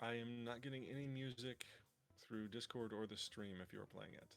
I am not getting any music through Discord or the stream if you're playing it.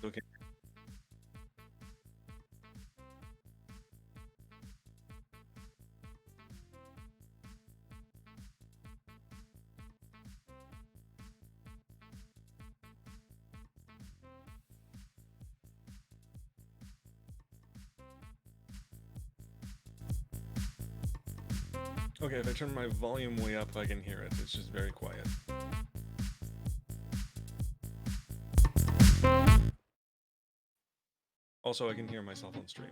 Okay. Okay, if I turn my volume way up, I can hear it. It's just very quiet. Also, I can hear myself on stream.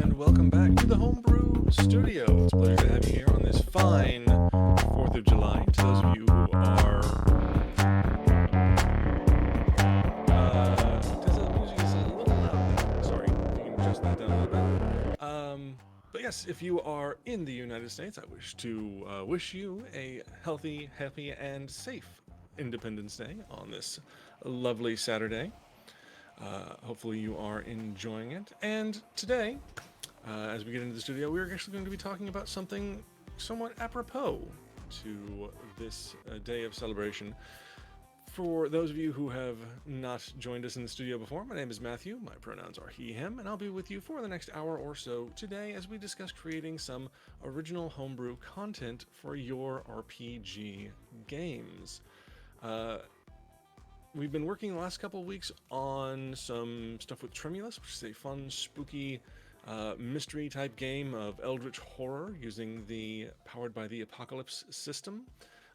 and welcome back to the Homebrew Studio. It's a pleasure to have you here on this fine 4th of July. To those of you who are... Tessa, the music is a little loud there. Sorry, if you can adjust that down a little bit. But yes, if you are in the United States, I wish to wish you a healthy, happy, and safe Independence Day on this lovely Saturday. Hopefully you are enjoying it. And today, as we get into the studio, we're actually going to be talking about something somewhat apropos to this day of celebration. For those of you who have not joined us in the studio before, my name is Matthew. My pronouns are he, him, and I'll be with you for the next hour or so today as we discuss creating some original homebrew content for your RPG games. We've been working the last couple of weeks on some stuff with Tremulous, which is a fun, spooky mystery type game of eldritch horror using the Powered by the Apocalypse system.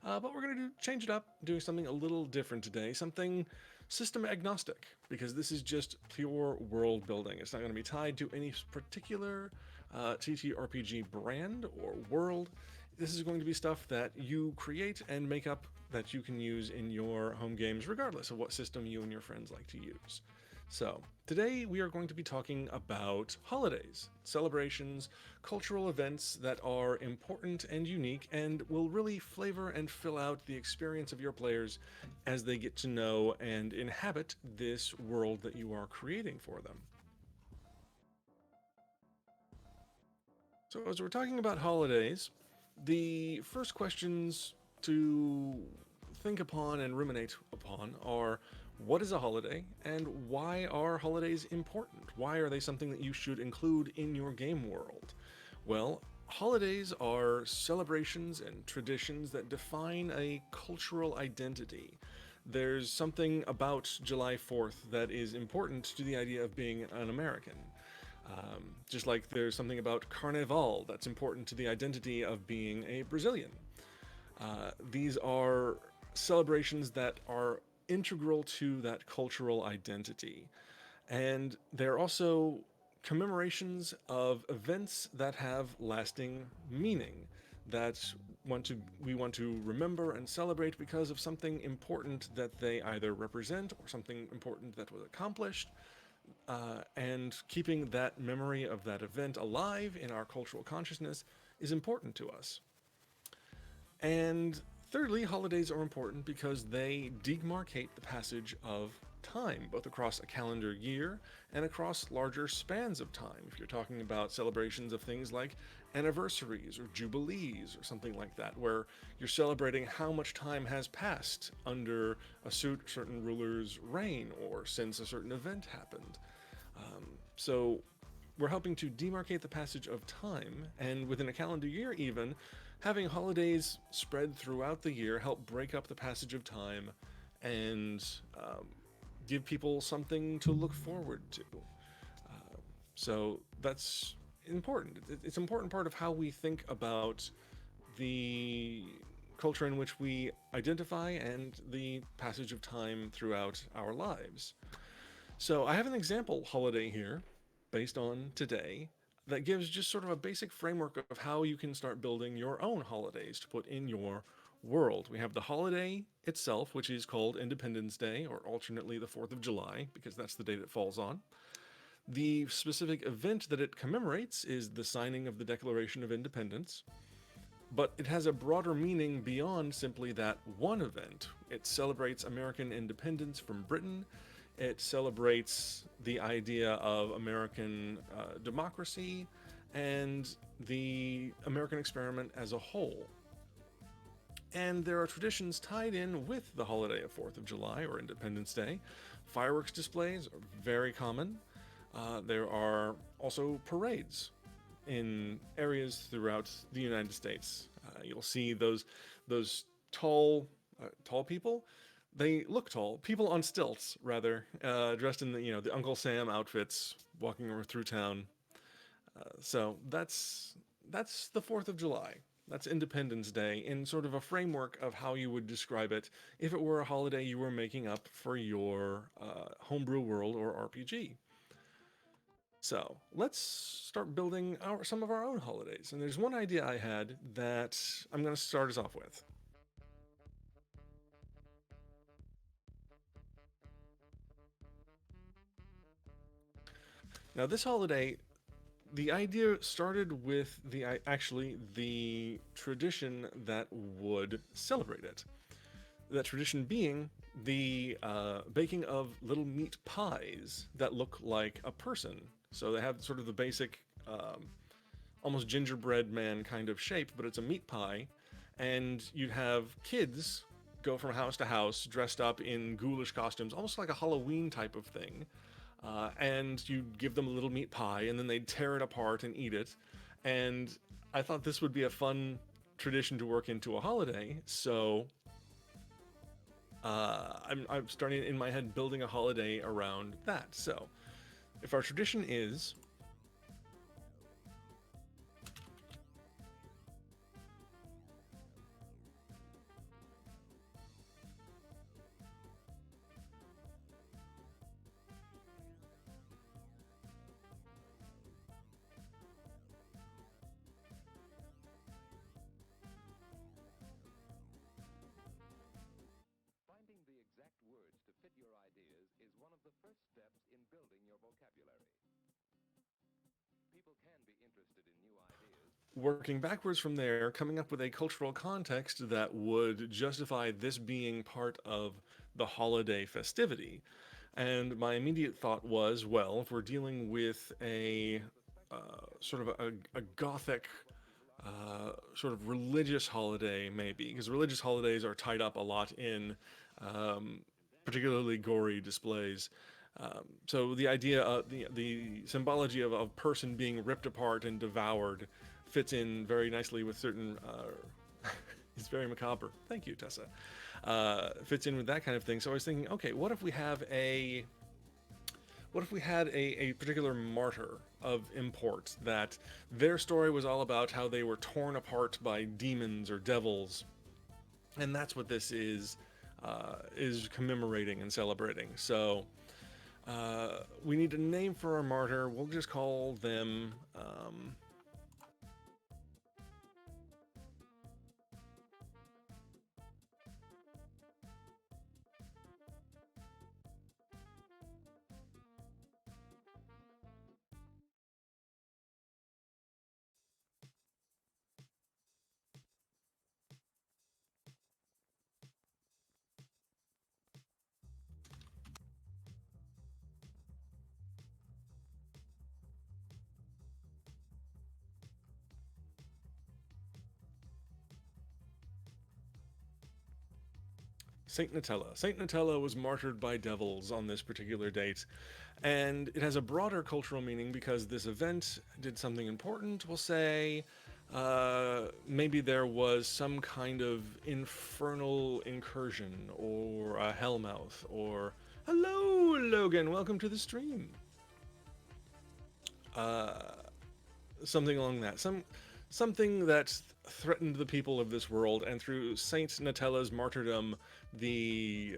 But we're going to change it up, doing something a little different today, something system agnostic, because this is just pure world building. It's not going to be tied to any particular TTRPG brand or world. This is going to be stuff that you create and make up that you can use in your home games, regardless of what system you and your friends like to use. So, today we are going to be talking about holidays, celebrations, cultural events that are important and unique and will really flavor and fill out the experience of your players as they get to know and inhabit this world that you are creating for them. So, as we're talking about holidays, the first questions to think upon and ruminate upon are: what is a holiday, and why are holidays important? Why are they something that you should include in your game world? Well, holidays are celebrations and traditions that define a cultural identity. There's something about July 4th that is important to the idea of being an American. Just like there's something about Carnaval that's important to the identity of being a Brazilian. These are celebrations that are integral to that cultural identity. And they're also commemorations of events that have lasting meaning, that we want to remember and celebrate because of something important that they either represent or something important that was accomplished. And keeping that memory of that event alive in our cultural consciousness is important to us. And thirdly, holidays are important because they demarcate the passage of time, both across a calendar year and across larger spans of time. If you're talking about celebrations of things like anniversaries or jubilees or something like that, where you're celebrating how much time has passed under a certain ruler's reign or since a certain event happened. So we're helping to demarcate the passage of time, and within a calendar year even, having holidays spread throughout the year help break up the passage of time and give people something to look forward to. So that's important. It's an important part of how we think about the culture in which we identify and the passage of time throughout our lives. So I have an example holiday here based on today that gives just sort of a basic framework of how you can start building your own holidays to put in your world. We have the holiday itself, which is called Independence Day, or alternately the 4th of July, because that's the date it falls on. The specific event that it commemorates is the signing of the Declaration of Independence, but it has a broader meaning beyond simply that one event. It celebrates American independence from Britain. It celebrates the idea of American democracy and the American experiment as a whole. And there are traditions tied in with the holiday of 4th of July or Independence Day. Fireworks displays are very common. There are also parades in areas throughout the United States. You'll see those tall people. They look tall. People on stilts, rather, dressed in the Uncle Sam outfits, walking through town. So that's the 4th of July. That's Independence Day in sort of a framework of how you would describe it if it were a holiday you were making up for your homebrew world or RPG. So let's start building some of our own holidays. And there's one idea I had that I'm going to start us off with. Now, this holiday, the idea started with the tradition that would celebrate it. That tradition being the baking of little meat pies that look like a person. So they have sort of the basic, almost gingerbread man kind of shape, but it's a meat pie. And you'd have kids go from house to house dressed up in ghoulish costumes, almost like a Halloween type of thing. And you give them a little meat pie, and then they'd tear it apart and eat it. And I thought this would be a fun tradition to work into a holiday, so I'm starting in my head building a holiday around that. So, if our tradition is Finding the exact words to fit your ideas is one of the first steps in building your vocabulary. People can be interested in new ideas. working backwards from there, coming up with a cultural context that would justify this being part of the holiday festivity. And my immediate thought was, well, if we're dealing with a sort of a gothic sort of religious holiday, maybe, because religious holidays are tied up a lot in um, particularly gory displays. So the idea, the symbology of a person being ripped apart and devoured fits in very nicely with certain. It's very macabre. Thank you, Tessa. Fits in with that kind of thing. So I was thinking, okay, what if we had a particular martyr of import that their story was all about how they were torn apart by demons or devils, and that's what this is commemorating and celebrating. So we need a name for our martyr. We'll just call them. Saint Nutella. Saint Nutella was martyred by devils on this particular date, and it has a broader cultural meaning because this event did something important. We'll say maybe there was some kind of infernal incursion, or a hellmouth, or hello, Logan, welcome to the stream. Uh, Something along that. Something that threatened the people of this world, and through Saint Nutella's martyrdom, the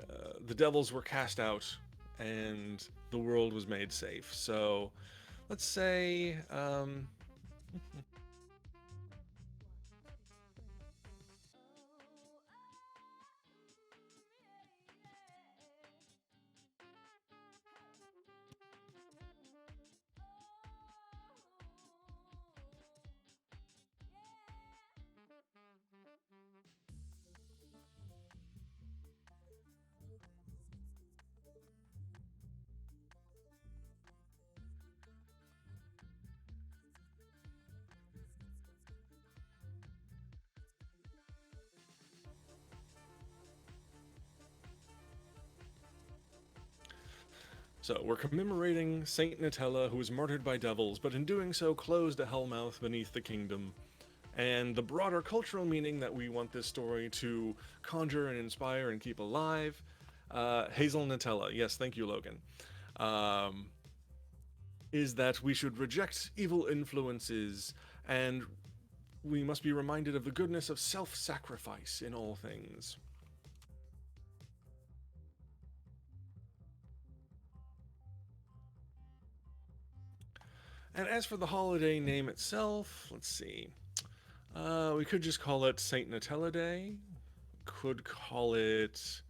devils were cast out, and the world was made safe. So, let's say. So, we're commemorating Saint Nutella, who was martyred by devils, but in doing so closed a hellmouth beneath the kingdom. And the broader cultural meaning that we want this story to conjure and inspire and keep alive. Hazel Nutella, yes, thank you, Logan. Um, is that we should reject evil influences, and we must be reminded of the goodness of self sacrifice in all things. And as for the holiday name itself, let's see. We could just call it Saint Nutella Day. Could call it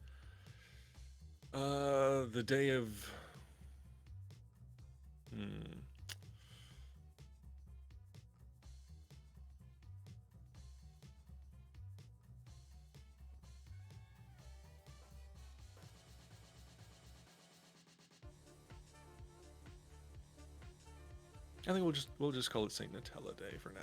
the day of. Hmm, I think we'll just call it Saint Nutella Day for now.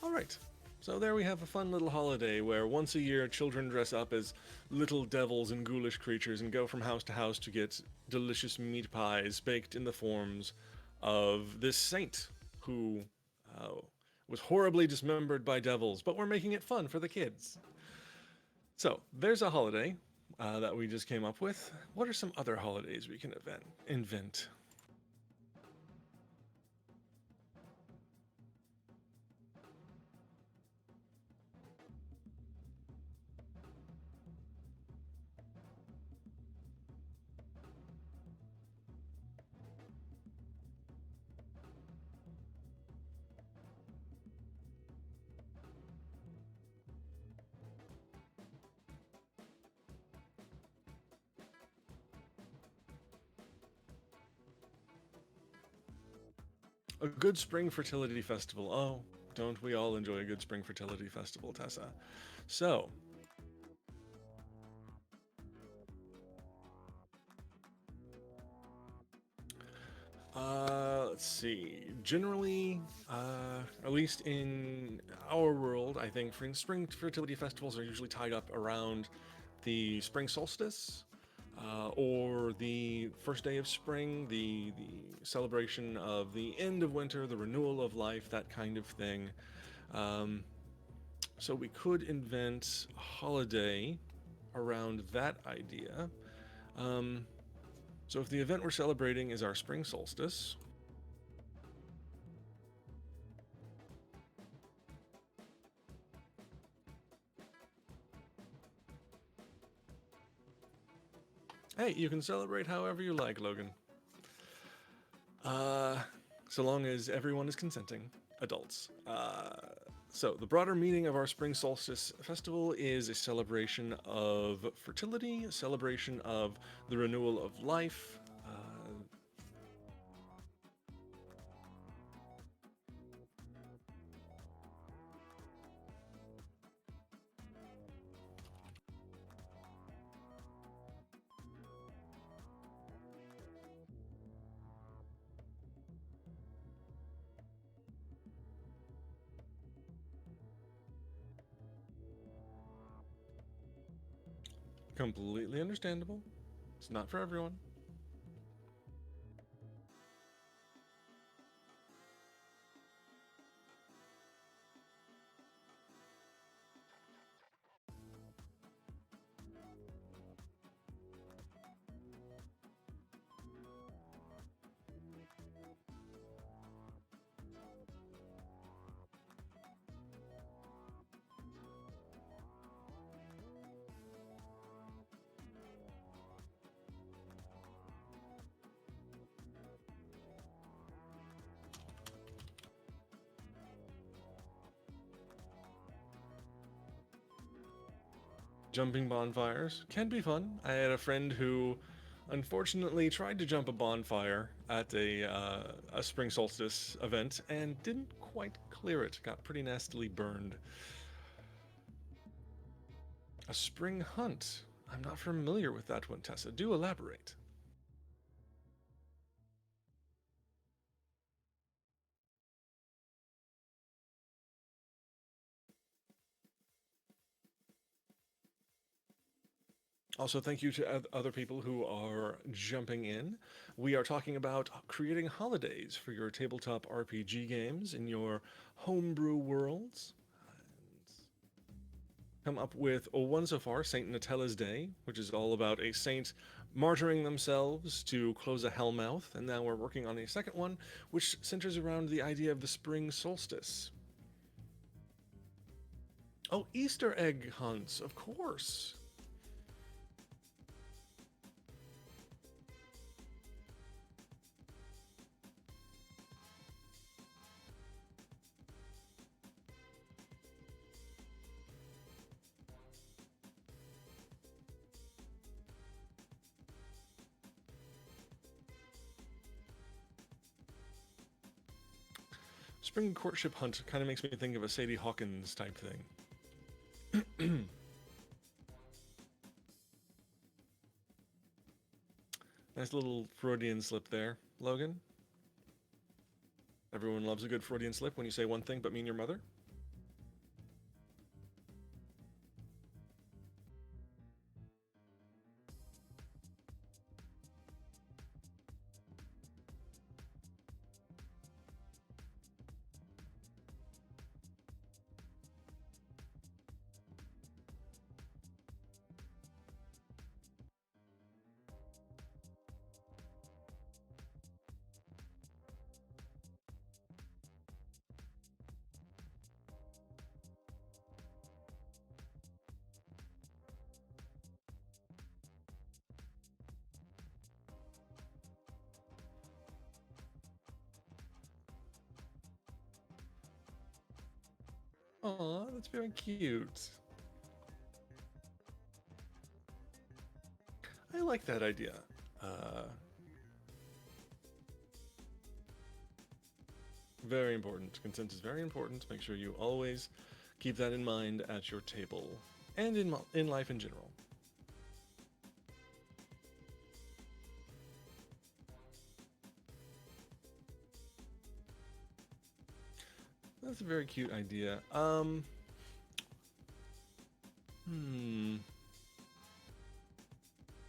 All right. So there we have a fun little holiday where once a year children dress up as little devils and ghoulish creatures and go from house to house to get delicious meat pies baked in the forms of this saint who uh, was horribly dismembered by devils, but we're making it fun for the kids. So there's a holiday that we just came up with. What are some other holidays we can invent? A good spring fertility festival. Oh, don't we all enjoy a good spring fertility festival, Tessa? So, let's see. Generally, at least in our world, I think spring fertility festivals are usually tied up around the spring solstice or the first day of spring, the celebration of the end of winter, the renewal of life, that kind of thing. Um, so we could invent a holiday around that idea. Um, so if the event we're celebrating is our spring solstice, hey, you can celebrate however you like, Logan. Uh, so long as everyone is consenting, adults. So, the broader meaning of our spring solstice festival is a celebration of fertility, a celebration of the renewal of life. Completely understandable. It's not for everyone. Jumping bonfires can be fun. I had a friend who unfortunately tried to jump a bonfire at a spring solstice event and didn't quite clear it. Got pretty nastily burned. A spring hunt. I'm not familiar with that one, Tessa. Do elaborate. Also, thank you to other people who are jumping in. We are talking about creating holidays for your tabletop RPG games in your homebrew worlds. Come up with one so far, Saint Nutella's Day, which is all about a saint martyring themselves to close a hellmouth, and now we're working on a second one, which centers around the idea of the spring solstice. Oh, Easter egg hunts, of course. Spring courtship hunt kind of makes me think of a Sadie Hawkins type thing. Nice little Freudian slip there, Logan. Everyone loves a good Freudian slip when you say one thing but mean your mother. Aw, that's very cute. I like that idea. Uh, Very important. Consent is very important. Make sure you always keep that in mind at your table and in life in general. That's a very cute idea. Hmm.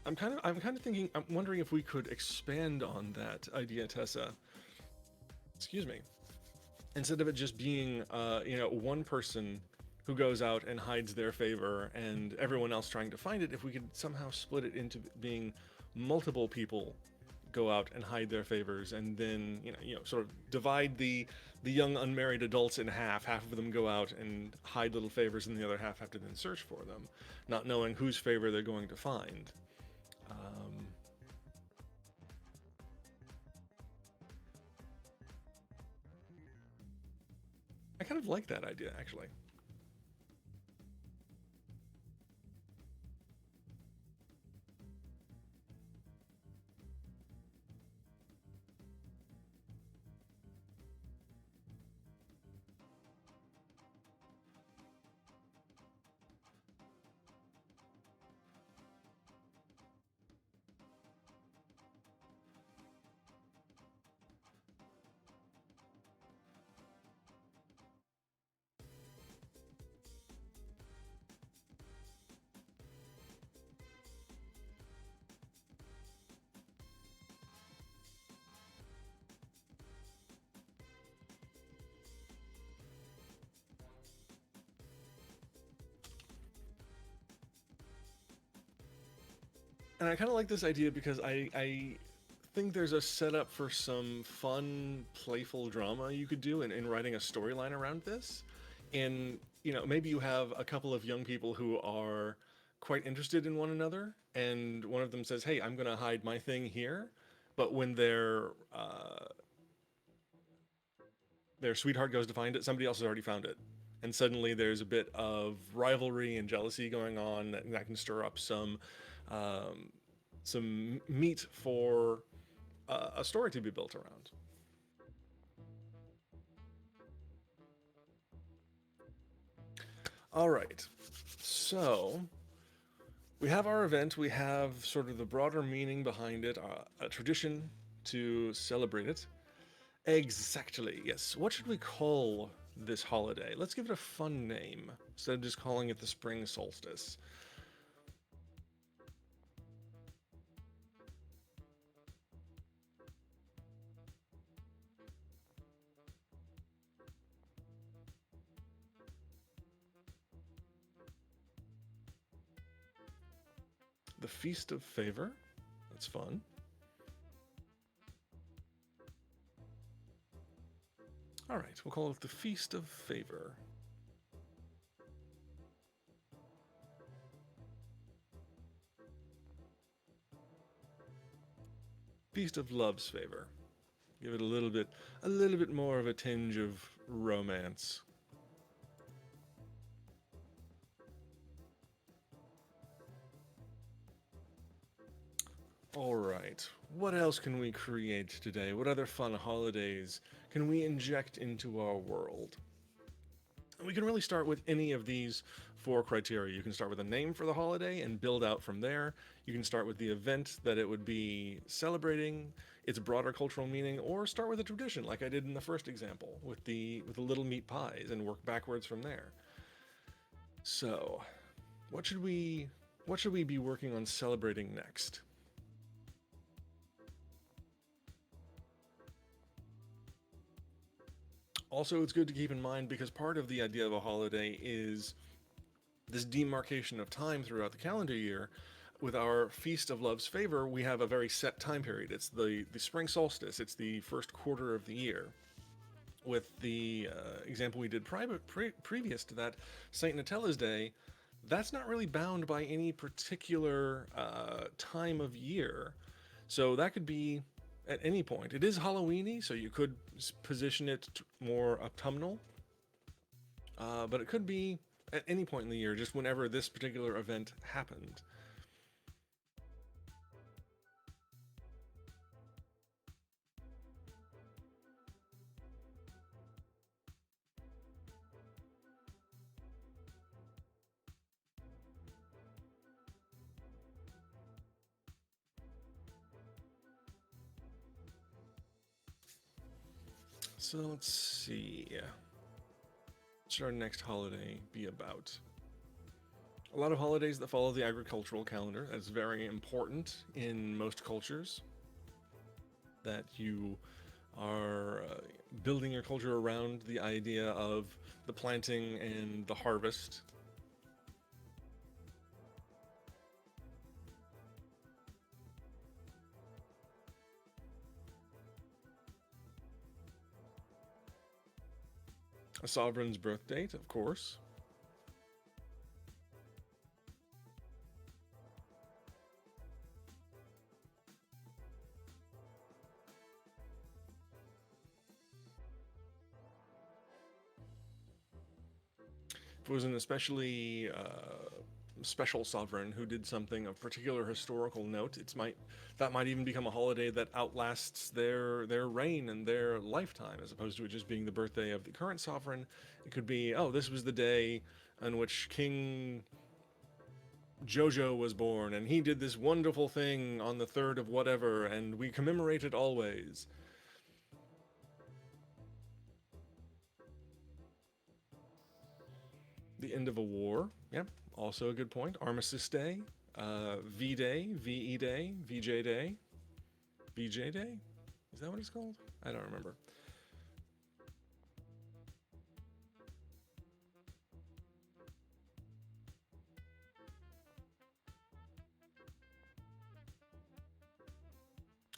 I'm kind of thinking. I'm wondering if we could expand on that idea, Tessa. Excuse me. Instead of it just being, one person who goes out and hides their favor and everyone else trying to find it, if we could somehow split it into being multiple people go out and hide their favors, and then sort of divide the young unmarried adults in half. Half of them go out and hide little favors, and the other half have to then search for them, not knowing whose favor they're going to find. Um, I kind of like that idea, actually. And I kind of like this idea because I think there's a setup for some fun, playful drama you could do in writing a storyline around this. And, maybe you have a couple of young people who are quite interested in one another, and one of them says, "Hey, I'm going to hide my thing here." But when their sweetheart goes to find it, somebody else has already found it. And suddenly there's a bit of rivalry and jealousy going on that can stir up um, some meat for a story to be built around. All right. So we have our event. We have sort of the broader meaning behind it, a tradition to celebrate it. Exactly. Yes. What should we call this holiday? Let's give it a fun name instead of just calling it the spring solstice. The Feast of Favor. That's fun. All right, we'll call it the Feast of Favor. Feast of Love's Favor. Give it a little bit more of a tinge of romance. All right, what else can we create today? What other fun holidays can we inject into our world? And we can really start with any of these four criteria. You can start with a name for the holiday and build out from there. You can start with the event that it would be celebrating, its broader cultural meaning, or start with a tradition like I did in the first example with the little meat pies and work backwards from there. So, what should we be working on celebrating next? Also, it's good to keep in mind because part of the idea of a holiday is this demarcation of time throughout the calendar year. With our Feast of Love's Favor, we have a very set time period. It's the spring solstice, it's the first quarter of the year. With the example we did previous to that, St. Natella's Day, that's not really bound by any particular time of year. So that could be at any point. It is Halloweeny, so you could position it more autumnal, but it could be at any point in the year, just whenever this particular event happened. So let's see. What should our next holiday be about? A lot of holidays that follow the agricultural calendar. That's very important in most cultures. That you are building your culture around the idea of the planting and the harvest. A sovereign's birth date, of course. If it was an especially special sovereign who did something of particular historical note, that might even become a holiday that outlasts their reign and their lifetime, as opposed to it just being the birthday of the current sovereign. It could be, oh, this was the day on which King Jojo was born, and he did this wonderful thing on the 3rd of whatever, and we commemorate it always. The end of a war, yep, also a good point. Armistice Day, V Day, VE Day, VJ Day, VJ Day? Is that what it's called? I don't remember.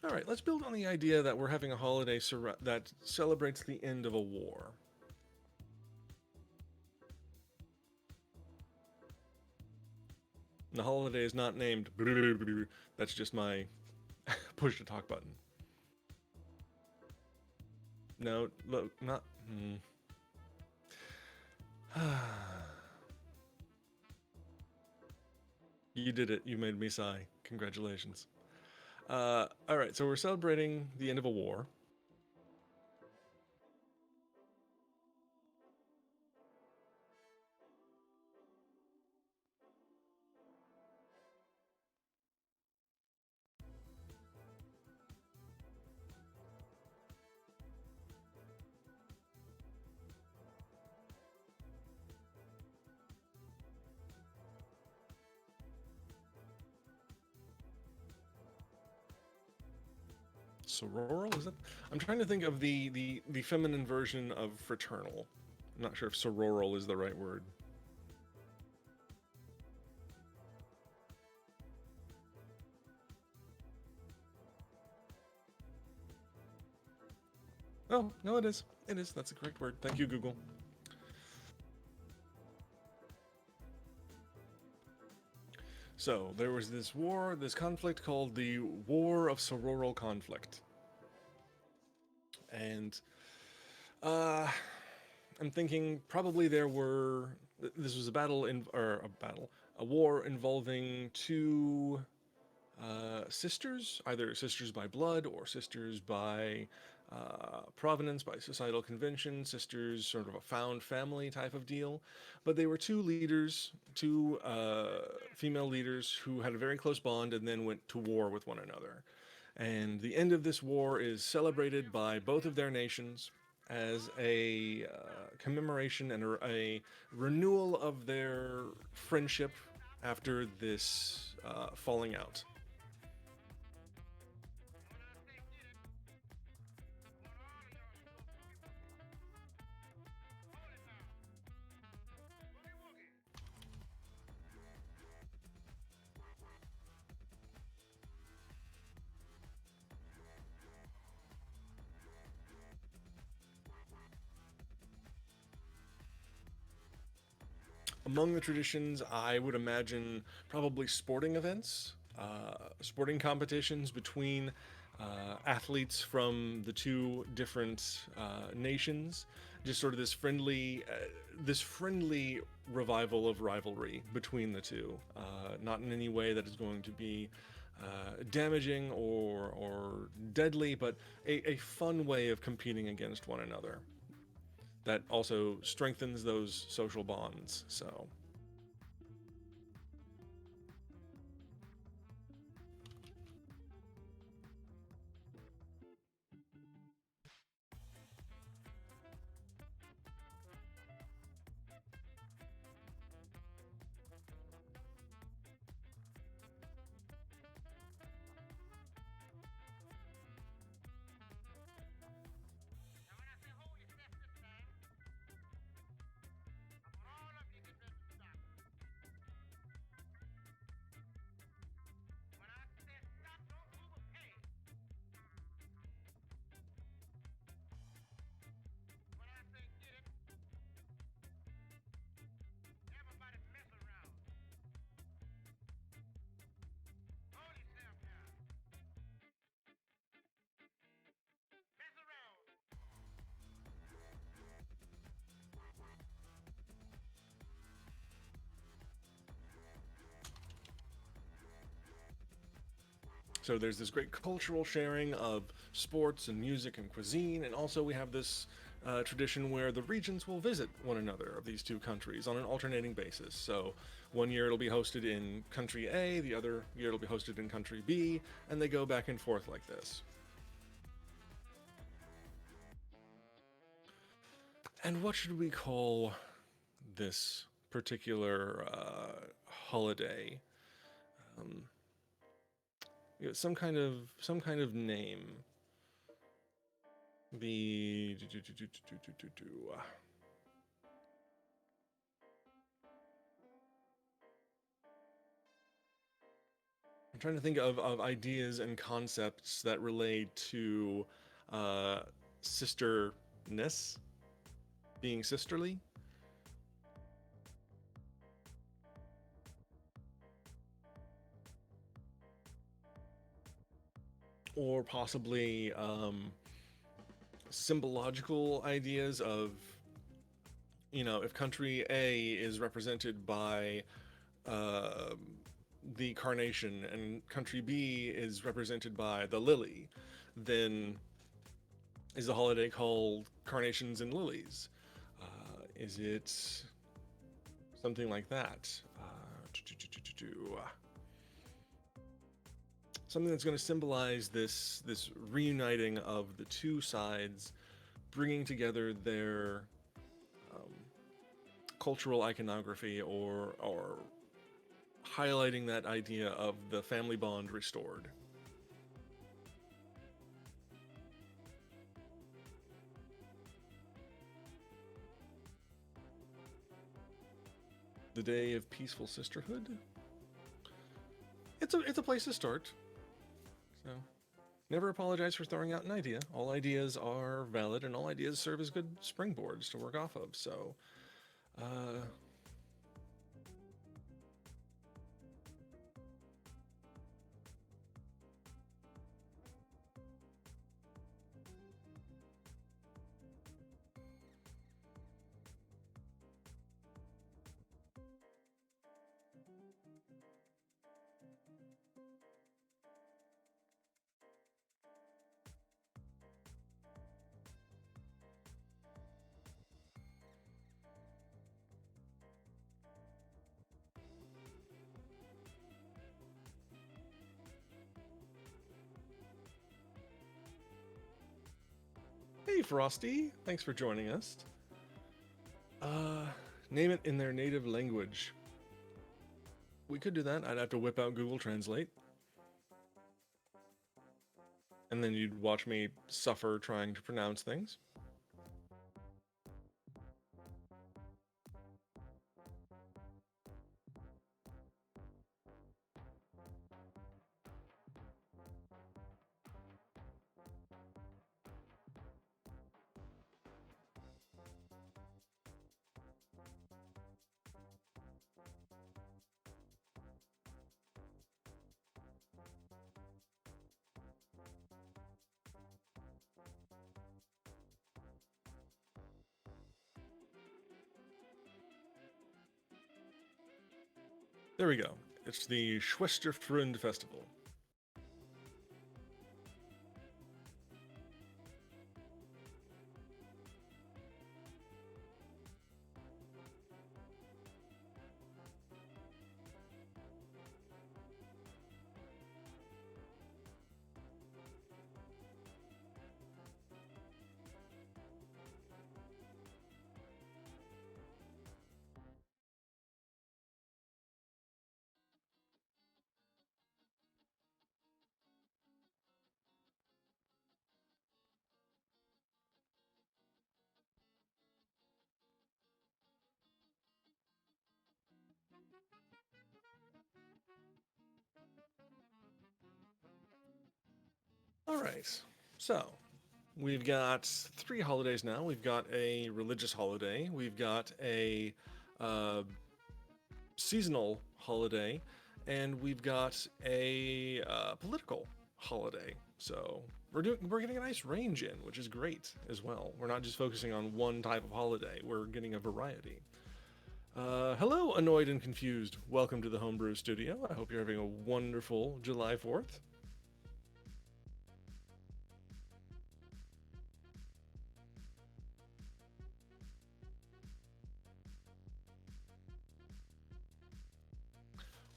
All right, let's build on the idea that we're having a holiday that celebrates the end of a war. The holiday is not named. That's just my push to talk button. No, look, not. You did it. You made me sigh. Congratulations. All right, so we're celebrating the end of a war. Sororal, is that? I'm trying to think of the feminine version of fraternal. I'm not sure if sororal is the right word. Oh, no, it is. It is. That's the correct word. Thank you, Google. So, there was this war, this conflict called the War of Sororal Conflict. And uh, I'm thinking probably there were. This was a battle or a battle, a war involving two sisters, either sisters by blood or sisters by provenance, by societal convention, sisters, sort of a found family type of deal. But they were two leaders, two female leaders who had a very close bond and then went to war with one another. And the end of this war is celebrated by both of their nations as a commemoration and a renewal of their friendship after this falling out. Among the traditions, I would imagine probably sporting events, sporting competitions between athletes from the two different nations. Just sort of this friendly revival of rivalry between the two. Not in any way that is going to be damaging or deadly, but a fun way of competing against one another that also strengthens those social bonds. So, so there's this great cultural sharing of sports and music and cuisine, and also we have this tradition where the regions will visit one another of these two countries on an alternating basis. So one year it'll be hosted in country A, the other year it'll be hosted in country B, and they go back and forth like this. And what should we call this particular holiday? Um, some kind of name. The I'm trying to think of ideas and concepts that relate to uh, sisterness, being sisterly, or possibly symbological ideas of, if country A is represented by uh, the carnation and country B is represented by the lily, then is the holiday called Carnations and Lilies? Is it something like that? Something that's going to symbolize this reuniting of the two sides, bringing together their um, cultural iconography, or highlighting that idea of the family bond restored. The Day of Peaceful Sisterhood. It's a place to start. So Never apologize for throwing out an idea. All ideas are valid, and all ideas serve as good springboards to work off of. So, uh, hey, Frosty. Thanks for joining us. Uh, Name it in their native language. We could do that. I'd have to whip out Google Translate. And then you'd watch me suffer trying to pronounce things. There we go. It's the Schwesterfrund Festival. All right. So, we've got 3 holidays now. We've got a religious holiday, we've got a uh, seasonal holiday, and we've got a political holiday. So we're getting a nice range in, which is great as well. We're not just focusing on one type of holiday. We're getting a variety. Hello, annoyed and confused. Welcome to the Homebrew Studio. I hope you're having a wonderful July 4th.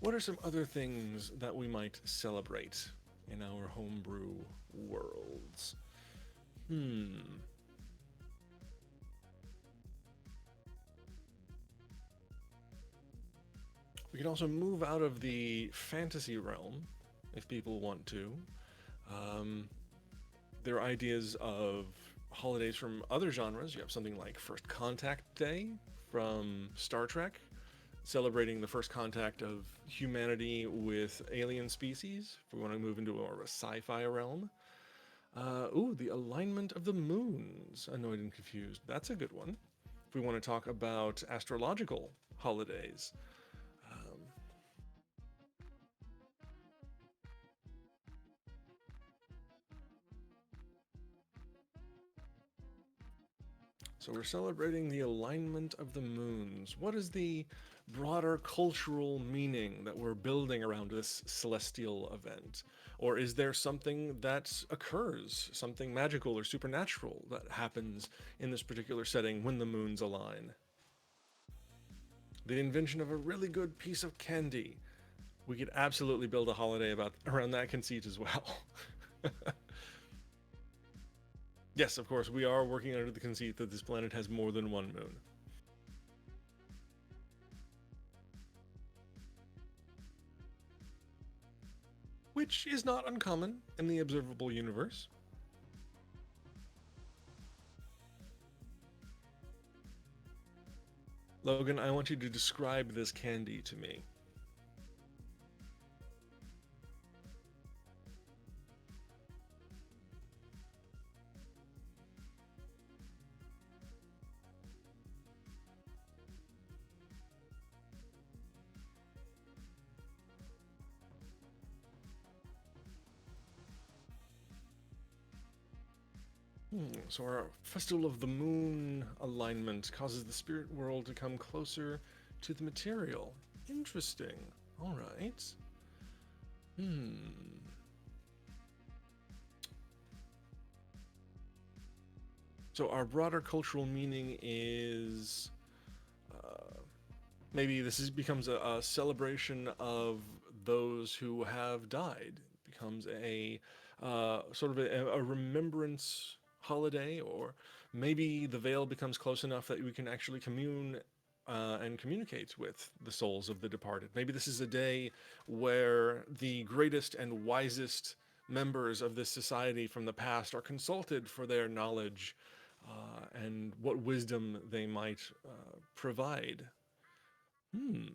What are some other things that we might celebrate in our homebrew worlds? We can also move out of the fantasy realm if people want to. Um, there are ideas of holidays from other genres. You have something like First Contact Day from Star Trek, celebrating the first contact of humanity with alien species. If we want to move into more of a sci-fi realm. The alignment of the moons. Annoyed and confused. That's a good one. If we want to talk about astrological holidays. So we're celebrating the alignment of the moons. What is the broader cultural meaning that we're building around this celestial event? Or is there something that occurs, something magical or supernatural that happens in this particular setting when the moons align? The invention of a really good piece of candy. We could absolutely build a holiday around that conceit as well. Yes, of course, we are working under the conceit that this planet has more than one moon. Which is not uncommon in the observable universe. Logan, I want you to describe this candy to me. So our Festival of the Moon alignment causes the spirit world to come closer to the material. Interesting. All right. Hmm. So our broader cultural meaning is maybe becomes a celebration of those who have died. It becomes a sort of a remembrance holiday, or maybe the veil becomes close enough that we can actually commune and communicate with the souls of the departed. Maybe this is a day where the greatest and wisest members of this society from the past are consulted for their knowledge and what wisdom they might provide. Hmm.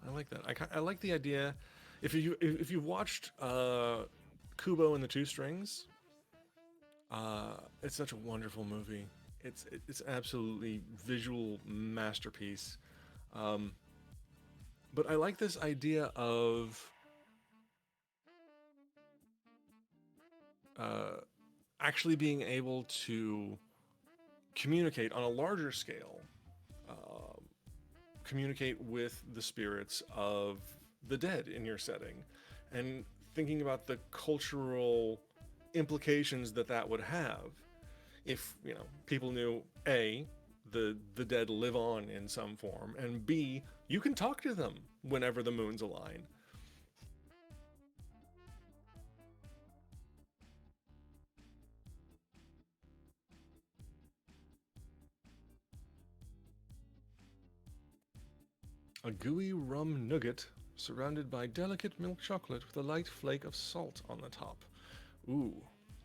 I like that. I like the idea. If you've watched Kubo and the Two Strings, it's such a wonderful movie. It's absolutely visual masterpiece. Um, but I like this idea of uh, actually being able to communicate on a larger scale, communicate with the spirits of the dead in your setting, and thinking about the cultural implications that that would have if people knew a the dead live on in some form, and b you can talk to them whenever the moons align. A gooey rum nougat surrounded by delicate milk chocolate with a light flake of salt on the top. Ooh,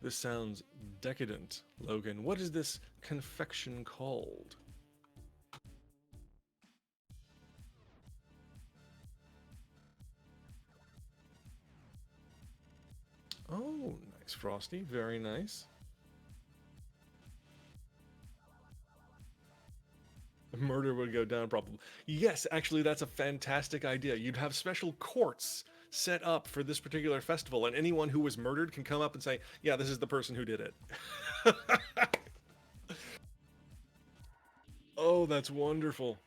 this sounds decadent. Logan, what is this confection called? Oh, nice, Frosty. Very nice. Murder would go down probably. Yes, actually, that's a fantastic idea. You'd have special courts set up for this particular festival, and anyone who was murdered can come up and say, yeah, this is the person who did it. Oh, that's wonderful.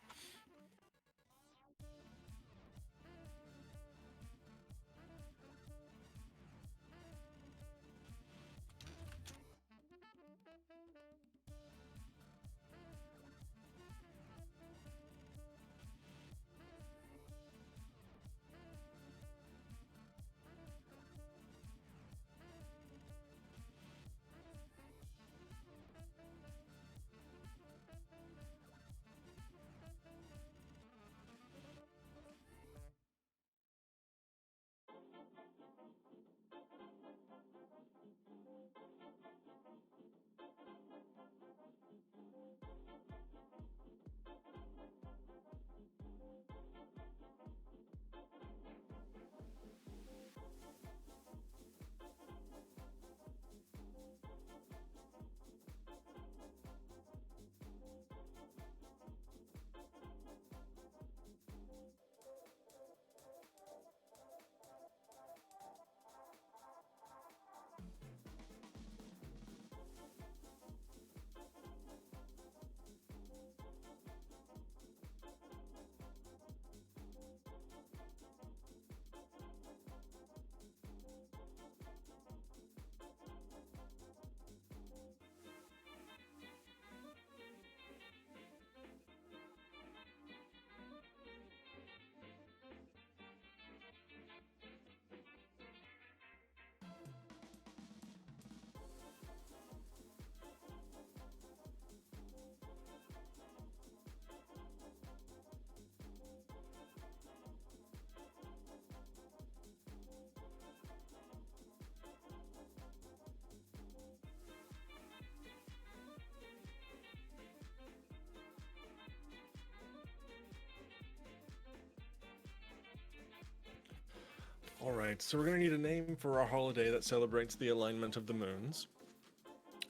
All right, so we're going to need a name for our holiday that celebrates the alignment of the moons.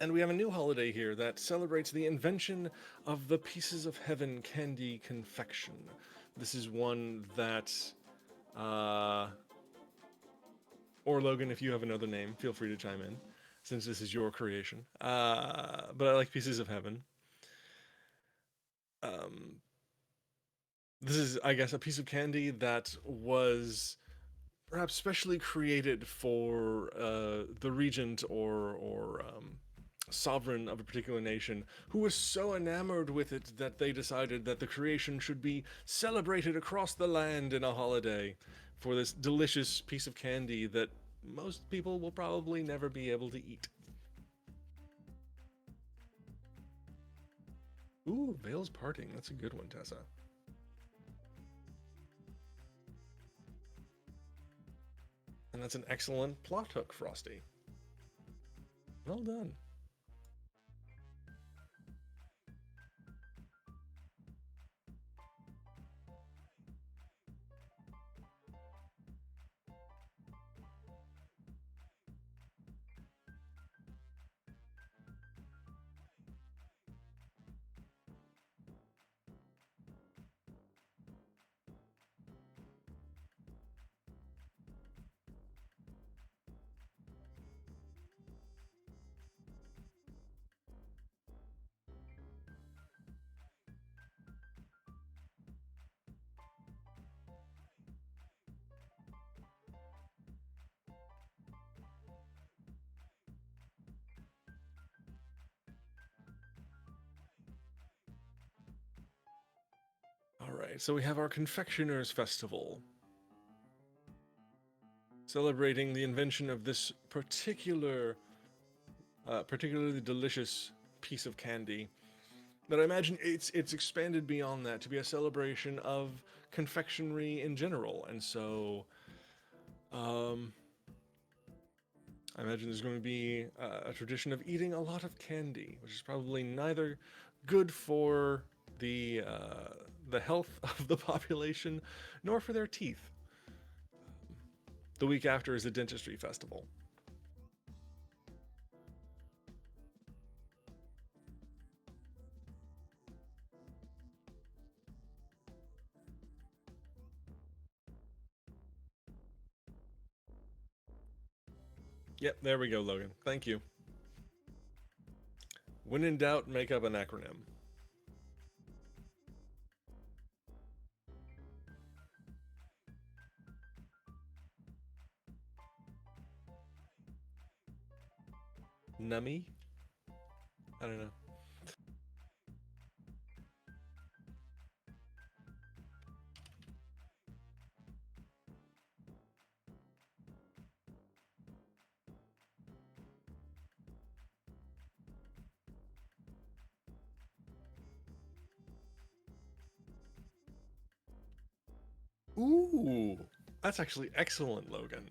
And we have a new holiday here that celebrates the invention of the pieces of heaven candy confection. This is one that, uh, or Logan, if you have another name, feel free to chime in, since this is your creation. But I like pieces of heaven. Um, this is, I guess, a piece of candy that was perhaps specially created for the regent or sovereign of a particular nation who was so enamored with it that they decided that the creation should be celebrated across the land in a holiday for this delicious piece of candy that most people will probably never be able to eat. Ooh, Vale's Parting. That's a good one, Tessa. And that's an excellent plot hook, Frosty. Well done. All right, so we have our Confectioners Festival, celebrating the invention of this particularly delicious piece of candy. But I imagine it's expanded beyond that to be a celebration of confectionery in general, and so um, I imagine there's going to be a tradition of eating a lot of candy, which is probably neither good for the health of the population nor for their teeth. The week after is the dentistry festival. Yep, there we go, Logan. Thank you. When in doubt, make up an acronym. Nummy? I don't know. Ooh, that's actually excellent, Logan.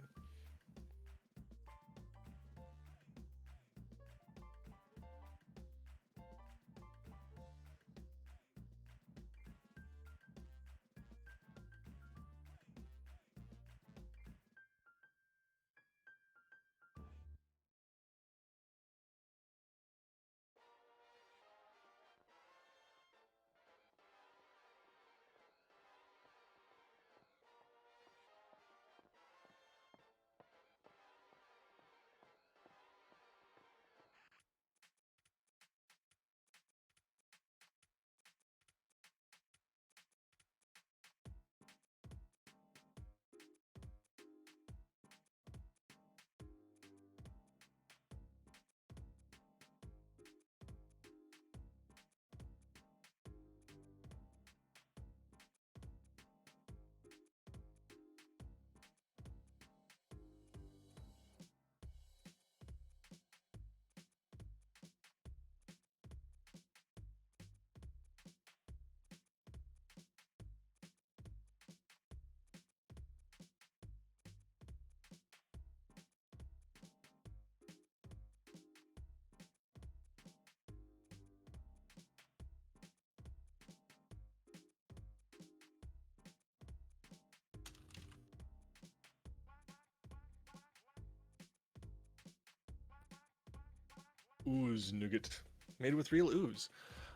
ooze nougat made with real ooze.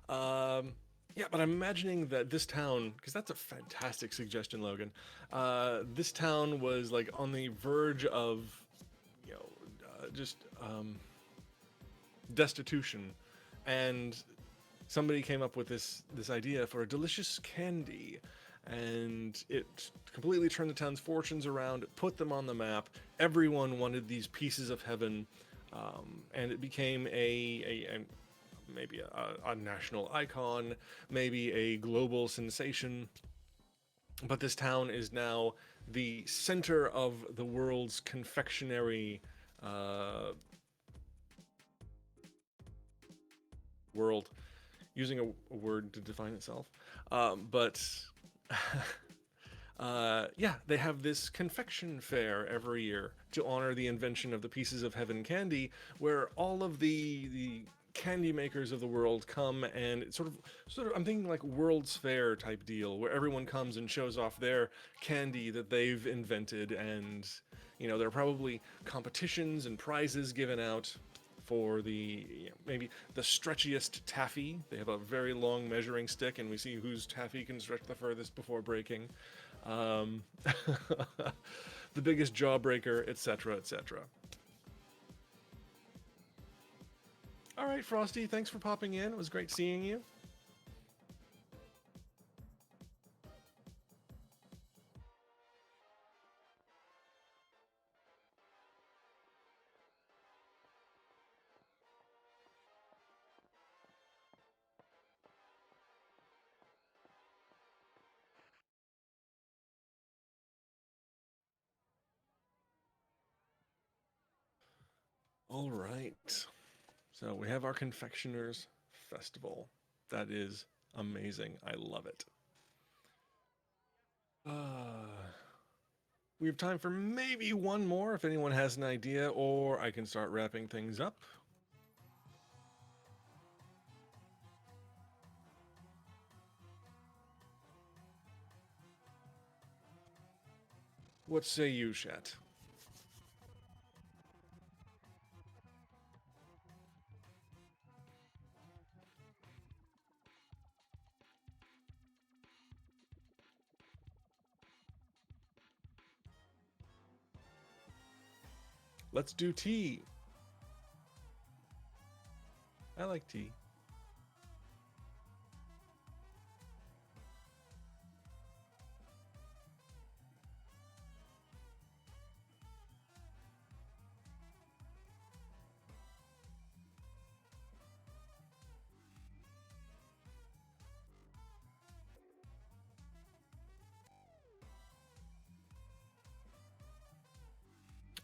Um, yeah, but I'm imagining that this town, because that's a fantastic suggestion, Logan. This town was like on the verge of, you know, just destitution, and somebody came up with this idea for a delicious candy, and it completely turned the town's fortunes around. It put them on the map. Everyone wanted these pieces of heaven, and it became a maybe a national icon, maybe a global sensation. But this town is now the center of the world's confectionery world, using a word to define itself. But yeah, they have this confection fair every year to honor the invention of the pieces of heaven candy, where all of the candy makers of the world come, and it's sort of I'm thinking like World's Fair type deal, where everyone comes and shows off their candy that they've invented, and there are probably competitions and prizes given out for the maybe the stretchiest taffy. They have a very long measuring stick, and we see whose taffy can stretch the furthest before breaking. Um, the biggest jawbreaker, etc., etc. All right, Frosty, thanks for popping in. It was great seeing you. All right. So we have our Confectioners Festival. That is amazing. I love it. We have time for maybe one more if anyone has an idea, or I can start wrapping things up. What say you, Shat? Let's do tea. I like tea.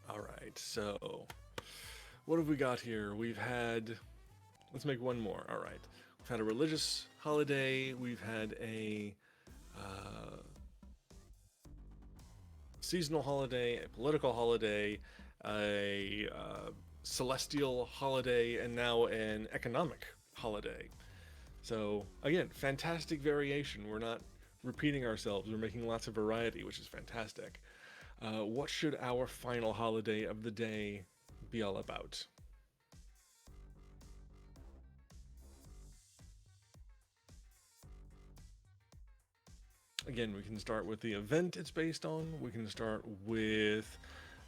All right, so what have we got here? We've had, let's make one more. All right, we've had a religious holiday, we've had a seasonal holiday, a political holiday, a celestial holiday, and now an economic holiday. So, again, fantastic variation. We're not repeating ourselves, we're making lots of variety, which is fantastic. What should our final holiday of the day be all about? Again, we can start with the event it's based on. We can start with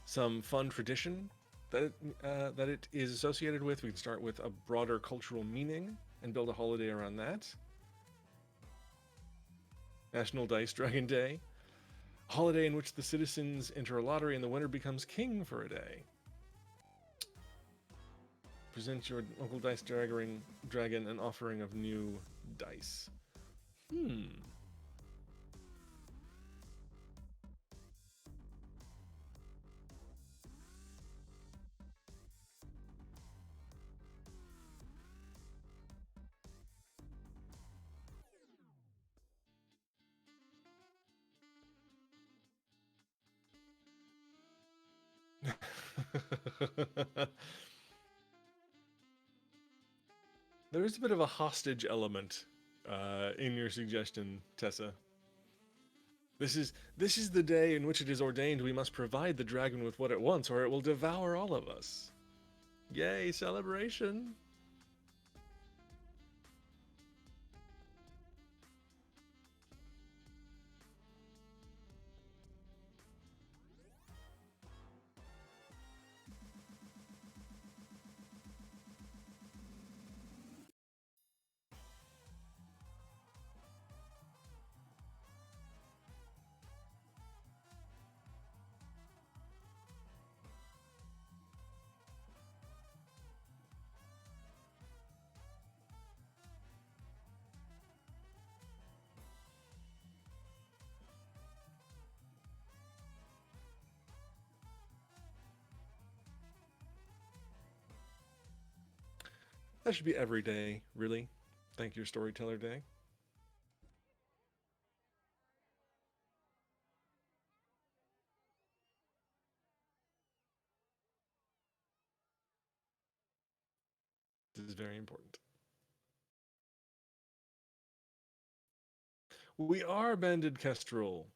some fun tradition that it is associated with. We can start with a broader cultural meaning and build a holiday around that. National Dice Dragon Day, a holiday in which the citizens enter a lottery and the winner becomes king for a day. Present your Uncle Dice Dragon an offering of new dice. Hmm. There is a bit of a hostage element in your suggestion, Tessa. This is the day in which it is ordained we must provide the dragon with what it wants, or it will devour all of us. Yay, celebration! That should be every day, really. Thank you, Storyteller Day. This is very important. We are Banded Kestrel.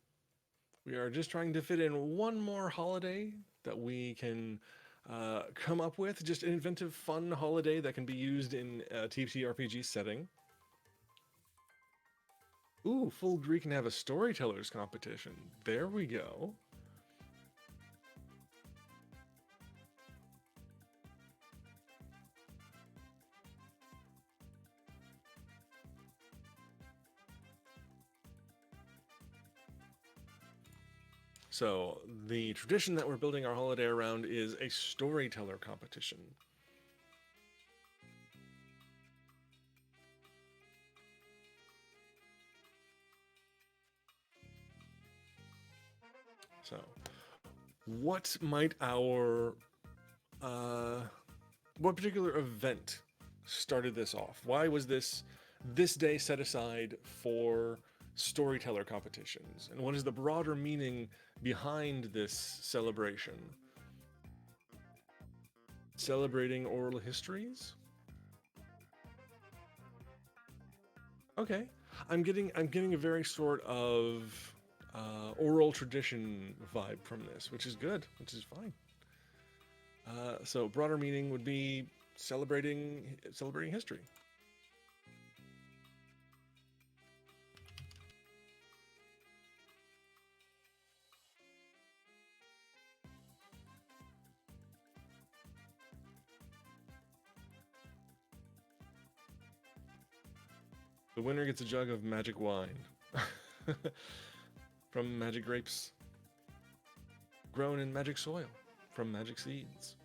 We are just trying to fit in one more holiday that we can come up with. Just an inventive, fun holiday that can be used in a TTRPG setting. Ooh, Full Greek can have a storytellers competition. There we go. So, the tradition that we're building our holiday around is a storyteller competition. So, what might our what particular event started this off? Why was this day set aside for storyteller competitions? And what is the broader meaning behind this celebration? Celebrating oral histories? Okay. I'm getting a very sort of oral tradition vibe from this, which is good, which is fine. So broader meaning would be celebrating history. The winner gets a jug of magic wine from magic grapes grown in magic soil from magic seeds.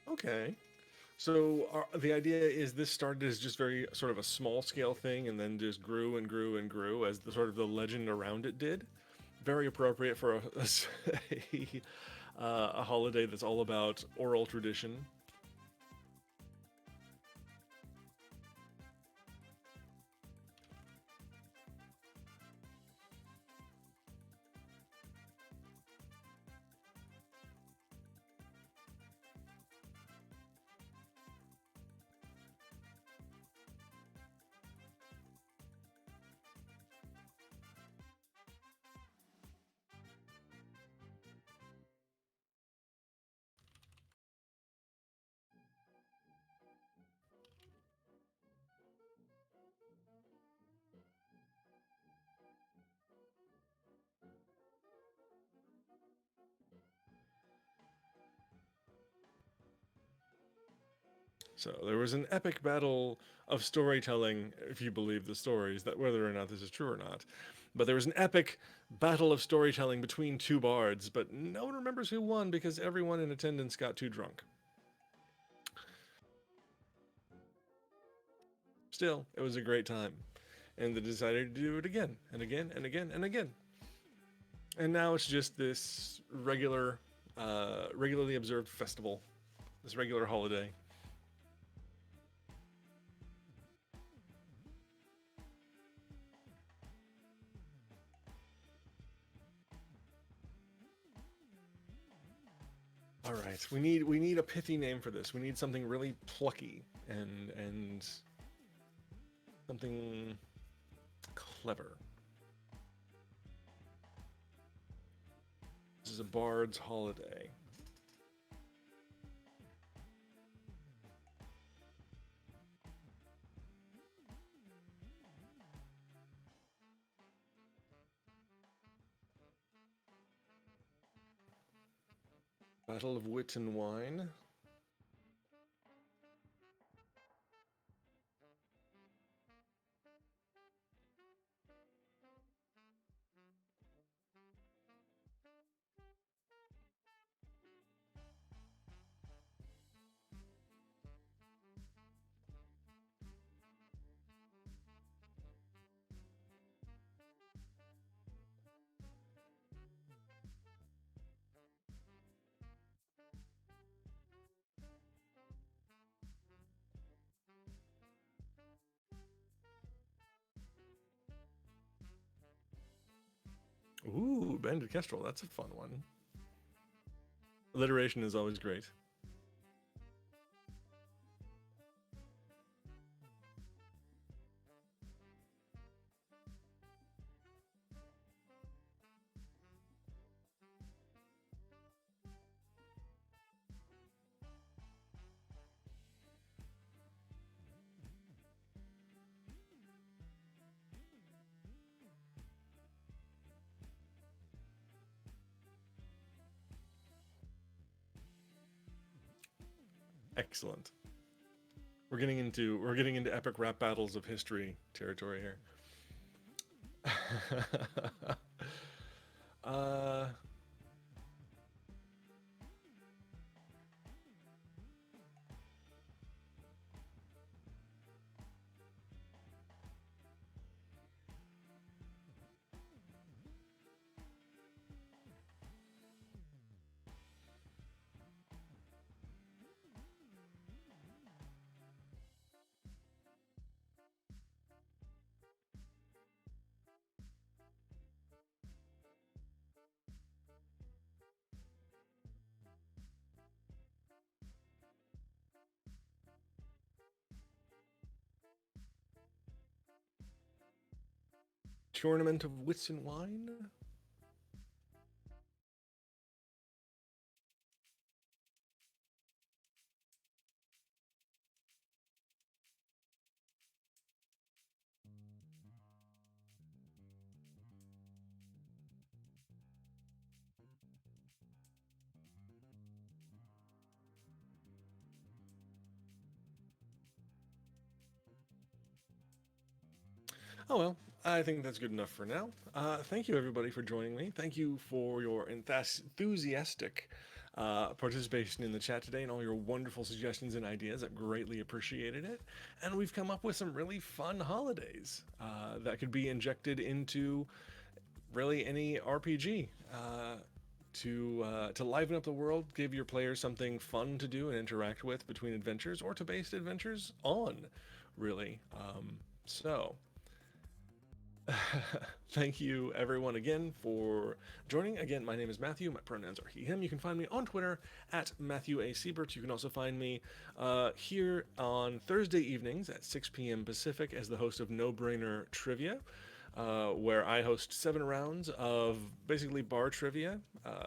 Okay. So the idea is this started as just very sort of a small scale thing, and then just grew and grew and grew as the sort of the legend around it did. Very appropriate for a holiday that's all about oral tradition. So there was an epic battle of storytelling, if you believe the stories, that whether or not this is true or not. But there was an epic battle of storytelling between two bards, but no one remembers who won because everyone in attendance got too drunk. Still, it was a great time. And they decided to do it again and again and again and again. And now it's just this regularly observed festival, this regular holiday. All right, we need a pithy name for this. We need something really plucky and something clever. This is a bard's holiday. Battle of Wit and Wine. Ooh, Banded Kestrel. That's a fun one. Alliteration is always great. Excellent. We're getting into epic rap battles of history territory here. uh, Tournament of Wits and Wine. Oh well, I think that's good enough for now. Thank you everybody for joining me. Thank you for your enthusiastic participation in the chat today and all your wonderful suggestions and ideas. I've greatly appreciated it. And we've come up with some really fun holidays that could be injected into really any RPG. To liven up the world, give your players something fun to do and interact with between adventures, or to base adventures on, really. So, thank you, everyone, again for joining. Again, my name is Matthew. My pronouns are he, him. You can find me on Twitter at Matthew A. Siebert. You can also find me here on Thursday evenings at 6 p.m. Pacific as the host of No Brainer Trivia. Where I host 7 rounds of basically bar trivia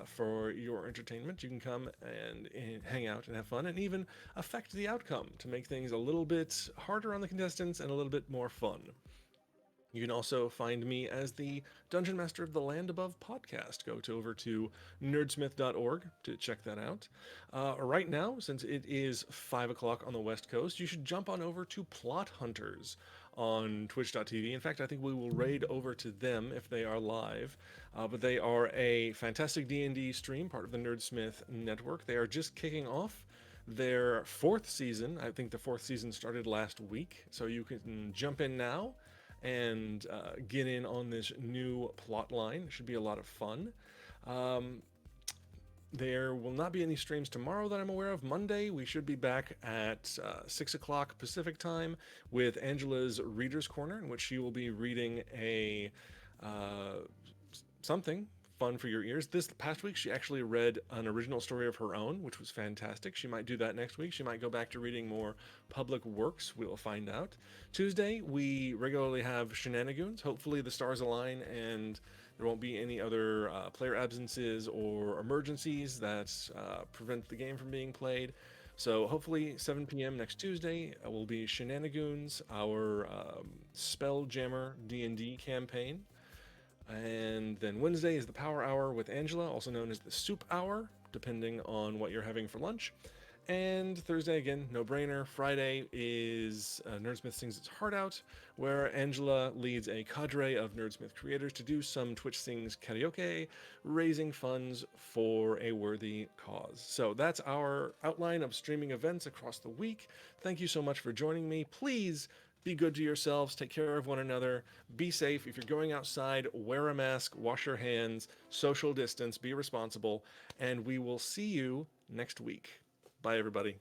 for your entertainment. You can come and hang out and have fun and even affect the outcome to make things a little bit harder on the contestants and a little bit more fun. You can also find me as the Dungeon Master of the Land Above podcast. Go over to nerdsmith.org to check that out. Right now, since it is 5 o'clock on the West Coast, you should jump on over to Plot Hunters on twitch.tv. In fact, I think we will raid over to them if they are live. But they are a fantastic D&D stream, part of the Nerdsmith network. They are just kicking off their 4th season. I think the 4th season started last week, so you can jump in now and get in on this new plot line. It should be a lot of fun. There will not be any streams tomorrow that I'm aware of. Monday, we should be back at 6 o'clock Pacific time with Angela's Reader's Corner, in which she will be reading a something fun for your ears. This past week, she actually read an original story of her own, which was fantastic. She might do that next week. She might go back to reading more public works. We'll find out. Tuesday, we regularly have shenanigans. Hopefully, the stars align and there won't be any other player absences or emergencies that prevent the game from being played. So hopefully 7 p.m. next Tuesday will be Shenanigans, our Spelljammer D&D campaign. And then Wednesday is the Power Hour with Angela, also known as the Soup Hour. depending on what you're having for lunch. And Thursday, again, no brainer. Friday is Nerdsmith Sings Its Heart Out, where Angela leads a cadre of Nerdsmith creators to do some Twitch Sings karaoke, raising funds for a worthy cause. So that's our outline of streaming events across the week. Thank you so much for joining me. Please be good to yourselves, take care of one another, be safe. If you're going outside, wear a mask, wash your hands, social distance, be responsible, and we will see you next week. Bye, everybody.